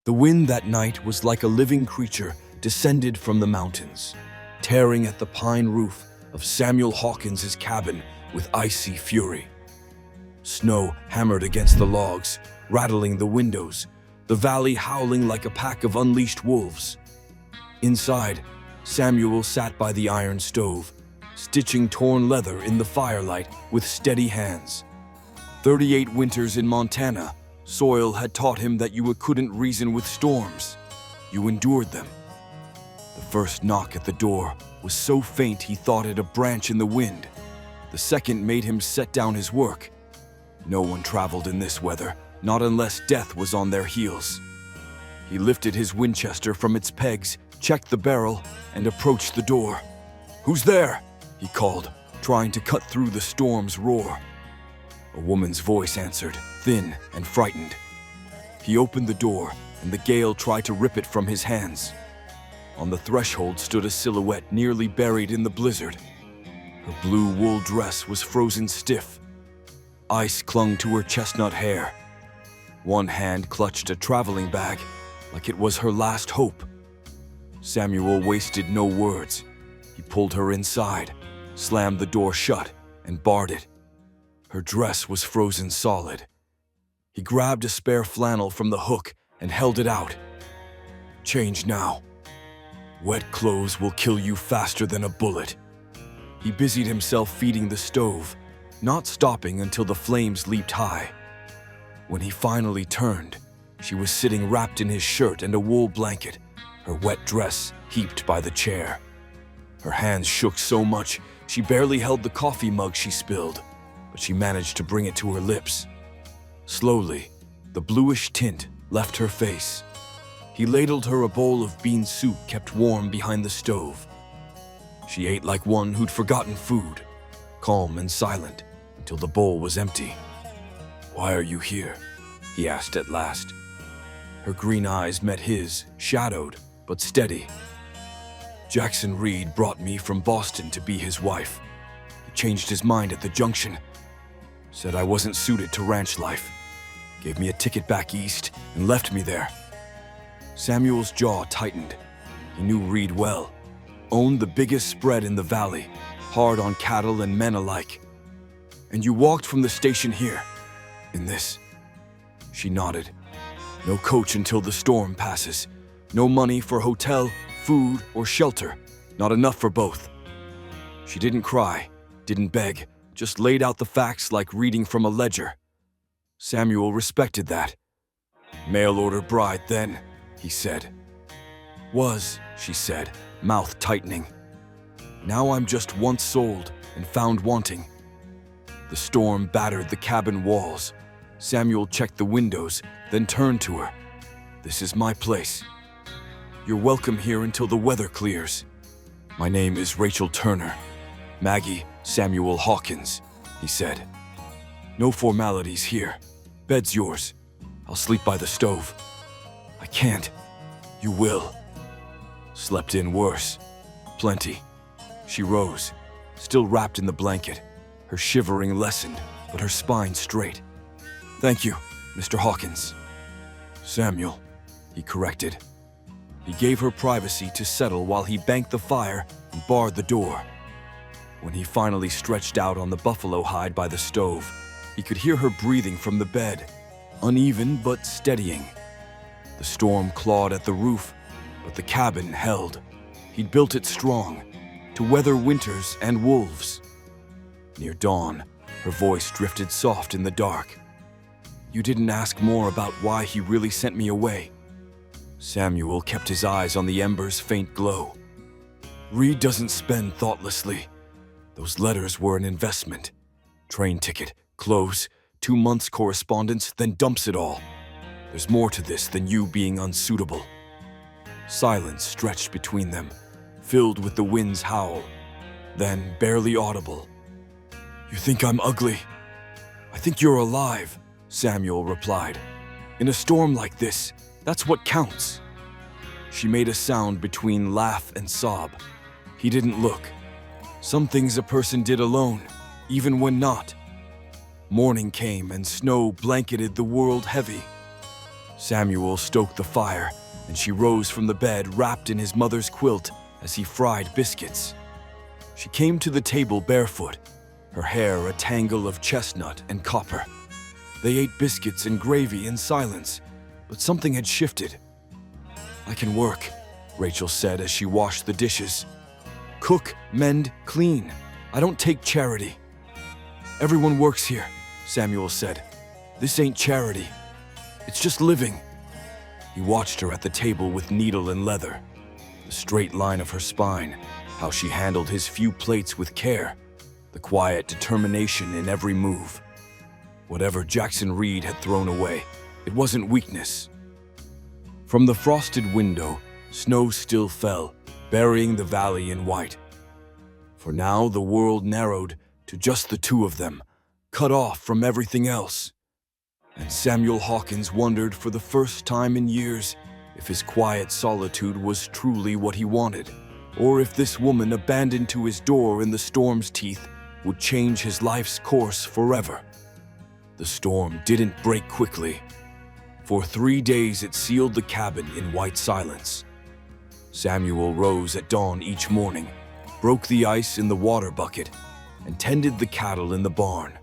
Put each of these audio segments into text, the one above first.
The wind that night was like a living creature descended from the mountains, tearing at the pine roof of Samuel Hawkins's cabin with icy fury. Snow hammered against the logs, rattling the windows, the valley howling like a pack of unleashed wolves. Inside, Samuel sat by the iron stove, stitching torn leather in the firelight with steady hands. 38 winters in Montana, soil had taught him that you couldn't reason with storms. You endured them. The first knock at the door was so faint he thought it a branch in the wind. The second made him set down his work. No one traveled in this weather, not unless death was on their heels. He lifted his Winchester from its pegs, checked the barrel, and approached the door. "Who's there?" he called, trying to cut through the storm's roar. A woman's voice answered, thin and frightened. He opened the door, and the gale tried to rip it from his hands. On the threshold stood a silhouette nearly buried in the blizzard. Her blue wool dress was frozen stiff. Ice clung to her chestnut hair. One hand clutched a traveling bag, like it was her last hope. Samuel wasted no words. He pulled her inside, slammed the door shut, and barred it. Her dress was frozen solid. He grabbed a spare flannel from the hook and held it out. "Change now. Wet clothes will kill you faster than a bullet." He busied himself feeding the stove, not stopping until the flames leaped high. When he finally turned, she was sitting wrapped in his shirt and a wool blanket, her wet dress heaped by the chair. Her hands shook so much she barely held the coffee mug she spilled, but she managed to bring it to her lips. Slowly, the bluish tint left her face. He ladled her a bowl of bean soup kept warm behind the stove. She ate like one who'd forgotten food, calm and silent until the bowl was empty. "Why are you here?" he asked at last. Her green eyes met his, shadowed but steady. "Jackson Reed brought me from Boston to be his wife. He changed his mind at the junction. Said I wasn't suited to ranch life. Gave me a ticket back east and left me there." Samuel's jaw tightened. He knew Reed well. Owned the biggest spread in the valley, hard on cattle and men alike. "And you walked from the station here, in this?" She nodded. "No coach until the storm passes. No money for hotel, food, or shelter. Not enough for both." She didn't cry, didn't beg, just laid out the facts like reading from a ledger. Samuel respected that. "Mail-order bride, then," he said. "Was," she said, mouth tightening. "Now I'm just once sold and found wanting." The storm battered the cabin walls. Samuel checked the windows, then turned to her. "This is my place. You're welcome here until the weather clears. My name is Rachel Turner. Maggie Samuel Hawkins," he said. "No formalities here. Bed's yours. I'll sleep by the stove." "I can't." "You will." "Slept in worse. Plenty." She rose, still wrapped in the blanket. Her shivering lessened, but her spine straight. "Thank you, Mr. Hawkins." "Samuel," he corrected. He gave her privacy to settle while he banked the fire and barred the door. When he finally stretched out on the buffalo hide by the stove, he could hear her breathing from the bed, uneven but steadying. The storm clawed at the roof, but the cabin held. He'd built it strong, to weather winters and wolves. Near dawn, her voice drifted soft in the dark. "You didn't ask more about why he really sent me away." Samuel kept his eyes on the ember's faint glow. "Reed doesn't spend thoughtlessly. Those letters were an investment. Train ticket, clothes, 2 months correspondence, then dumps it all. There's more to this than you being unsuitable." Silence stretched between them, filled with the wind's howl, then barely audible. "You think I'm ugly? I think you're alive," Samuel replied. "In a storm like this, that's what counts." She made a sound between laugh and sob. He didn't look. Some things a person did alone, even when not. Morning came and snow blanketed the world heavy. Samuel stoked the fire, and she rose from the bed wrapped in his mother's quilt as he fried biscuits. She came to the table barefoot, her hair a tangle of chestnut and copper. They ate biscuits and gravy in silence, but something had shifted. "I can work," Rachel said as she washed the dishes. "Cook, mend, clean. I don't take charity." "Everyone works here," Samuel said. "This ain't charity. It's just living." He watched her at the table with needle and leather, the straight line of her spine, how she handled his few plates with care, the quiet determination in every move. Whatever Jackson Reed had thrown away, it wasn't weakness. From the frosted window, snow still fell, burying the valley in white. For now the world narrowed to just the two of them, cut off from everything else. And Samuel Hawkins wondered for the first time in years if his quiet solitude was truly what he wanted, or if this woman abandoned to his door in the storm's teeth would change his life's course forever. The storm didn't break quickly. For 3 days it sealed the cabin in white silence. Samuel rose at dawn each morning, broke the ice in the water bucket, and tended the cattle in the barn.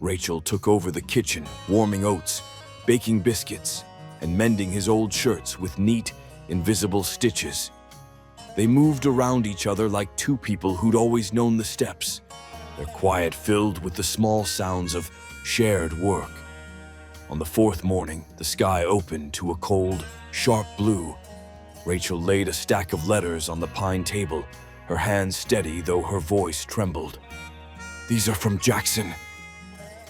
Rachel took over the kitchen, warming oats, baking biscuits, and mending his old shirts with neat, invisible stitches. They moved around each other like two people who'd always known the steps, their quiet filled with the small sounds of shared work. On the 4th morning, the sky opened to a cold, sharp blue. Rachel laid a stack of letters on the pine table, her hands steady though her voice trembled. "These are from Jackson.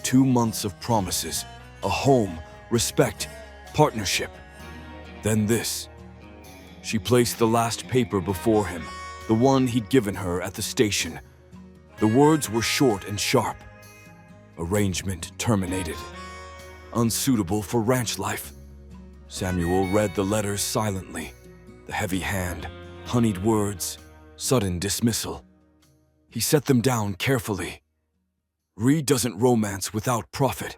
2 months of promises, a home, respect, partnership. Then this." She placed the last paper before him, the one he'd given her at the station. The words were short and sharp. Arrangement terminated. Unsuitable for ranch life. Samuel read the letters silently, the heavy hand, honeyed words, sudden dismissal. He set them down carefully. Reed doesn't romance without profit.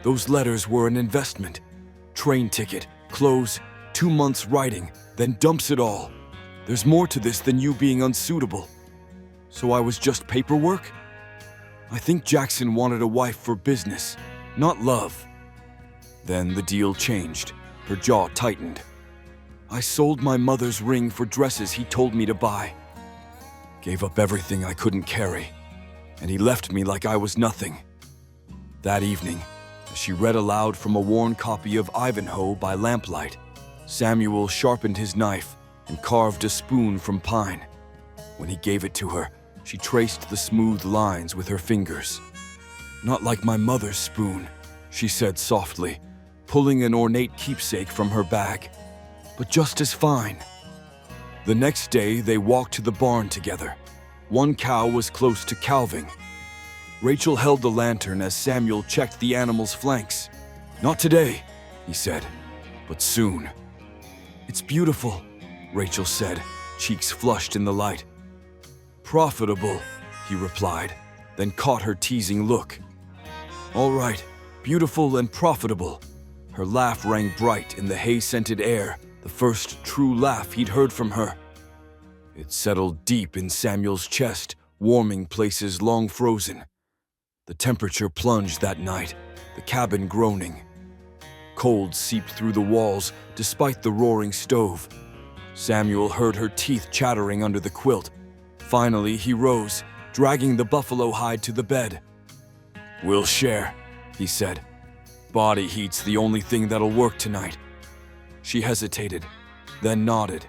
Those letters were an investment. Train ticket, clothes, 2 months writing, then dumps it all. There's more to this than you being unsuitable. So I was just paperwork? I think Jackson wanted a wife for business, not love. Then the deal changed. Her jaw tightened. I sold my mother's ring for dresses he told me to buy. Gave up everything I couldn't carry, and he left me like I was nothing. That evening, as she read aloud from a worn copy of Ivanhoe by lamplight, Samuel sharpened his knife and carved a spoon from pine. When he gave it to her, she traced the smooth lines with her fingers. "Not like my mother's spoon," she said softly, pulling an ornate keepsake from her bag, "but just as fine." The next day, they walked to the barn together. One cow was close to calving. Rachel held the lantern as Samuel checked the animal's flanks. "Not today," he said, "but soon." "It's beautiful," Rachel said, cheeks flushed in the light. "Profitable," he replied, then caught her teasing look. "All right, beautiful and profitable." Her laugh rang bright in the hay-scented air, the first true laugh he'd heard from her. It settled deep in Samuel's chest, warming places long frozen. The temperature plunged that night, the cabin groaning. Cold seeped through the walls despite the roaring stove. Samuel heard her teeth chattering under the quilt. Finally, he rose, dragging the buffalo hide to the bed. "We'll share," he said. "Body heat's the only thing that'll work tonight." She hesitated, then nodded.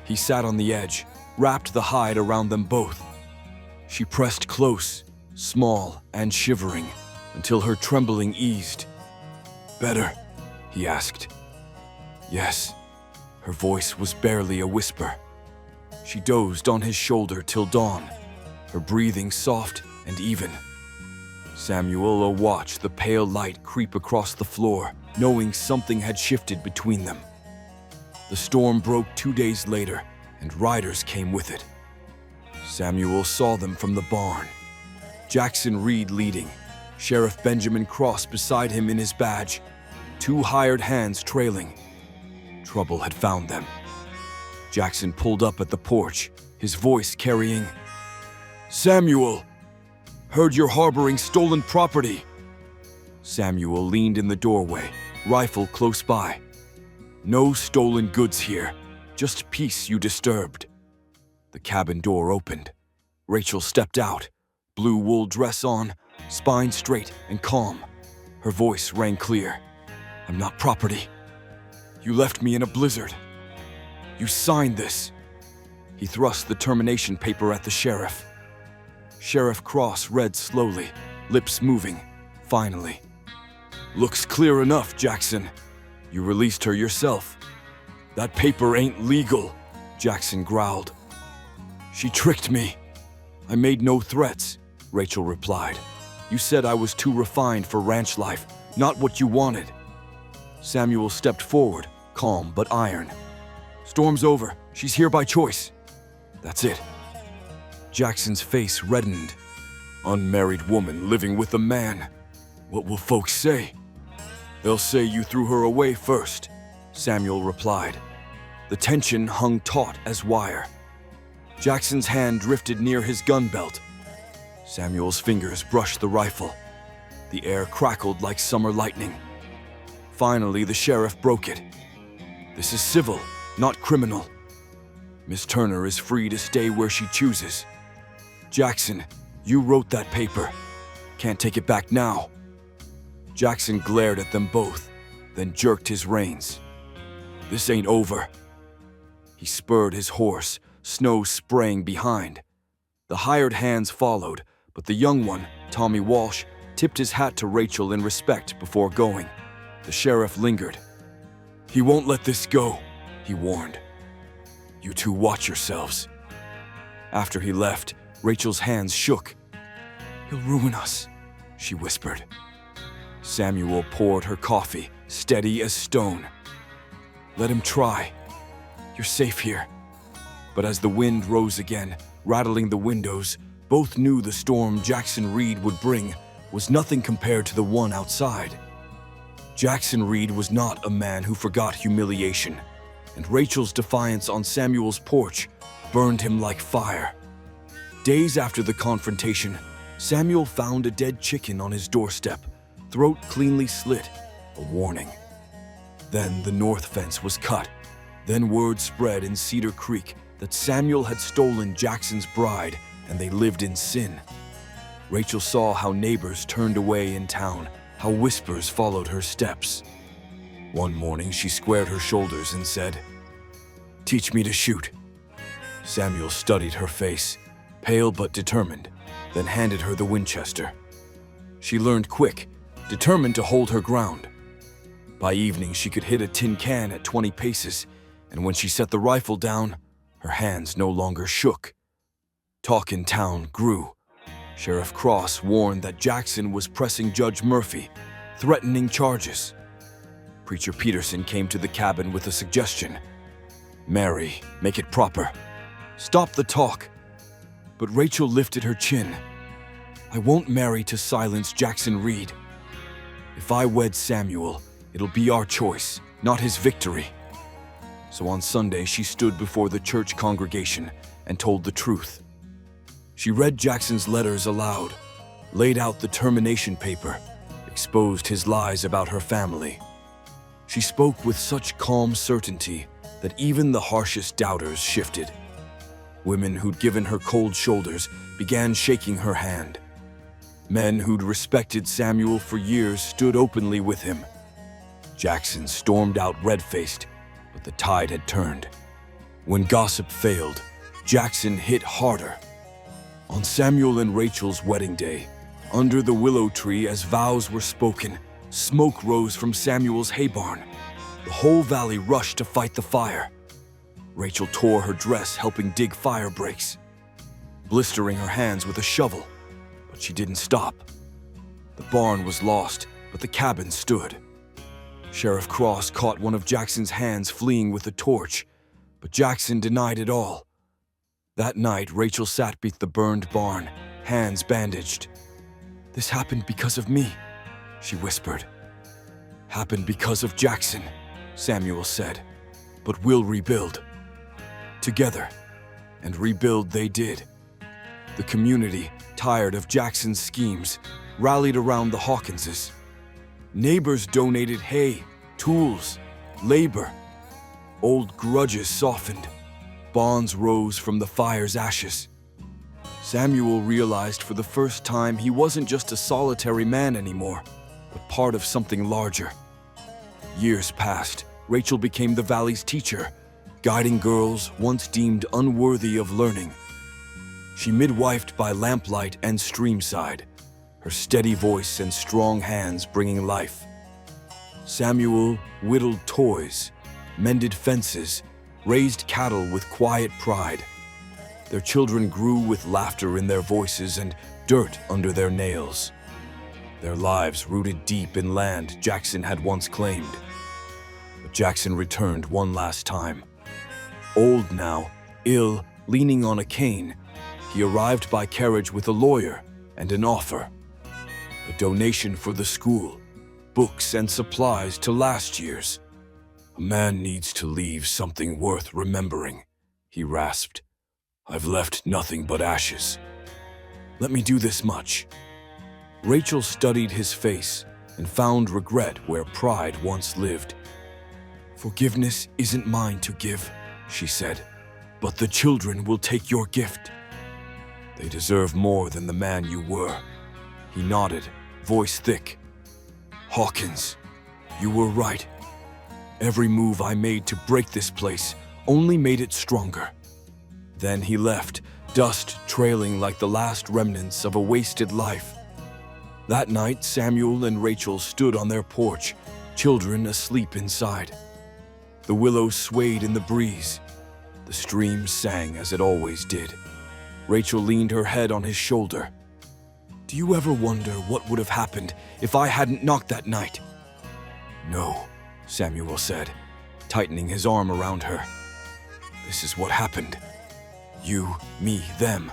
He sat on the edge, wrapped the hide around them both. She pressed close, small and shivering, until her trembling eased. "Better?" he asked. "Yes." Her voice was barely a whisper. She dozed on his shoulder till dawn, her breathing soft and even. Samuel watched the pale light creep across the floor, knowing something had shifted between them. The storm broke 2 days later, and riders came with it. Samuel saw them from the barn. Jackson Reed leading, Sheriff Benjamin Cross beside him in his badge, two hired hands trailing. Trouble had found them. Jackson pulled up at the porch, his voice carrying, "Samuel! Heard you're harboring stolen property." Samuel leaned in the doorway, rifle close by. "No stolen goods here, just peace you disturbed." The cabin door opened. Rachel stepped out, blue wool dress on, spine straight and calm. Her voice rang clear. "I'm not property. You left me in a blizzard. You signed this." He thrust the termination paper at the sheriff. Sheriff Cross read slowly, lips moving. Finally, "Looks clear enough, Jackson. You released her yourself." "That paper ain't legal," Jackson growled. "She tricked me." "I made no threats," Rachel replied. "You said I was too refined for ranch life, not what you wanted." Samuel stepped forward, calm but iron. "Storm's over. She's here by choice. That's it." Jackson's face reddened. "Unmarried woman living with a man. What will folks say?" "They'll say you threw her away first," Samuel replied. The tension hung taut as wire. Jackson's hand drifted near his gun belt. Samuel's fingers brushed the rifle. The air crackled like summer lightning. Finally, the sheriff broke it. "This is civil, not criminal. Miss Turner is free to stay where she chooses. Jackson, you wrote that paper. Can't take it back now." Jackson glared at them both, then jerked his reins. "This ain't over." He spurred his horse, snow spraying behind. The hired hands followed, but the young one, Tommy Walsh, tipped his hat to Rachel in respect before going. The sheriff lingered. "He won't let this go," he warned. "You two watch yourselves." After he left, Rachel's hands shook. "He'll ruin us," she whispered. Samuel poured her coffee, steady as stone. "Let him try. You're safe here." But as the wind rose again, rattling the windows, both knew the storm Jackson Reed would bring was nothing compared to the one outside. Jackson Reed was not a man who forgot humiliation, and Rachel's defiance on Samuel's porch burned him like fire. Days after the confrontation, Samuel found a dead chicken on his doorstep, throat cleanly slit, a warning. Then the north fence was cut. Then word spread in Cedar Creek that Samuel had stolen Jackson's bride and they lived in sin. Rachel saw how neighbors turned away in town, how whispers followed her steps. One morning she squared her shoulders and said, "Teach me to shoot." Samuel studied her face, pale but determined, then handed her the Winchester. She learned quick, determined to hold her ground. By evening she could hit a tin can at 20 paces, and when she set the rifle down, her hands no longer shook. Talk in town grew. Sheriff Cross warned that Jackson was pressing Judge Murphy, threatening charges. Preacher Peterson came to the cabin with a suggestion. "Marry, make it proper. Stop the talk." But Rachel lifted her chin. "I won't marry to silence Jackson Reed. If I wed Samuel, it'll be our choice, not his victory." So on Sunday, she stood before the church congregation and told the truth. She read Jackson's letters aloud, laid out the termination paper, exposed his lies about her family. She spoke with such calm certainty that even the harshest doubters shifted. Women who'd given her cold shoulders began shaking her hand. Men who'd respected Samuel for years stood openly with him. Jackson stormed out red-faced, but the tide had turned. When gossip failed, Jackson hit harder. On Samuel and Rachel's wedding day, under the willow tree as vows were spoken, smoke rose from Samuel's hay barn. The whole valley rushed to fight the fire. Rachel tore her dress helping dig fire breaks, blistering her hands with a shovel, but she didn't stop. The barn was lost, but the cabin stood. Sheriff Cross caught one of Jackson's hands fleeing with a torch, but Jackson denied it all. That night, Rachel sat beneath the burned barn, hands bandaged. "This happened because of me," she whispered. happened because of Jackson," Samuel said, "but we'll rebuild. Together." And rebuild they did. The community, tired of Jackson's schemes, rallied around the Hawkinses. Neighbors donated hay, tools, labor. Old grudges softened. Bonds rose from the fire's ashes. Samuel realized for the first time he wasn't just a solitary man anymore, but part of something larger. Years passed. Rachel became the valley's teacher, guiding girls once deemed unworthy of learning. She midwifed by lamplight and streamside, her steady voice and strong hands bringing life. Samuel whittled toys, mended fences, raised cattle with quiet pride. Their children grew with laughter in their voices and dirt under their nails. Their lives rooted deep in land Jackson had once claimed. But Jackson returned one last time. Old now, ill, leaning on a cane, he arrived by carriage with a lawyer and an offer. A donation for the school, books and supplies to last year's. "A man needs to leave something worth remembering," he rasped. "I've left nothing but ashes. Let me do this much." Rachel studied his face and found regret where pride once lived. "Forgiveness isn't mine to give," she said, "but the children will take your gift. They deserve more than the man you were." He nodded, voice thick. "Hawkins, you were right. Every move I made to break this place only made it stronger." Then he left, dust trailing like the last remnants of a wasted life. That night, Samuel and Rachel stood on their porch, children asleep inside. The willows swayed in the breeze. The stream sang as it always did. Rachel leaned her head on his shoulder. "Do you ever wonder what would have happened if I hadn't knocked that night?" "No," Samuel said, tightening his arm around her. "This is what happened. You, me, them.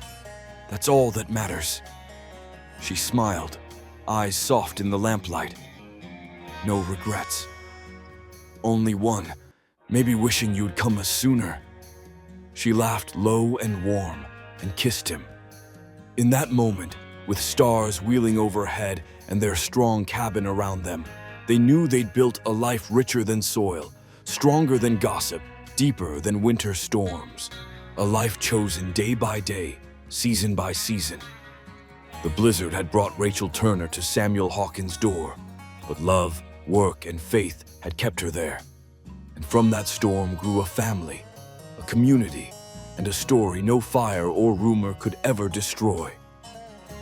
That's all that matters." She smiled, eyes soft in the lamplight. "No regrets. Only one, maybe wishing you'd come sooner." She laughed low and warm and kissed him. In that moment, with stars wheeling overhead and their strong cabin around them, they knew they'd built a life richer than soil, stronger than gossip, deeper than winter storms. A life chosen day by day, season by season. The blizzard had brought Rachel Turner to Samuel Hawkins' door, but love, work, and faith had kept her there. And from that storm grew a family, a community, and a story no fire or rumor could ever destroy.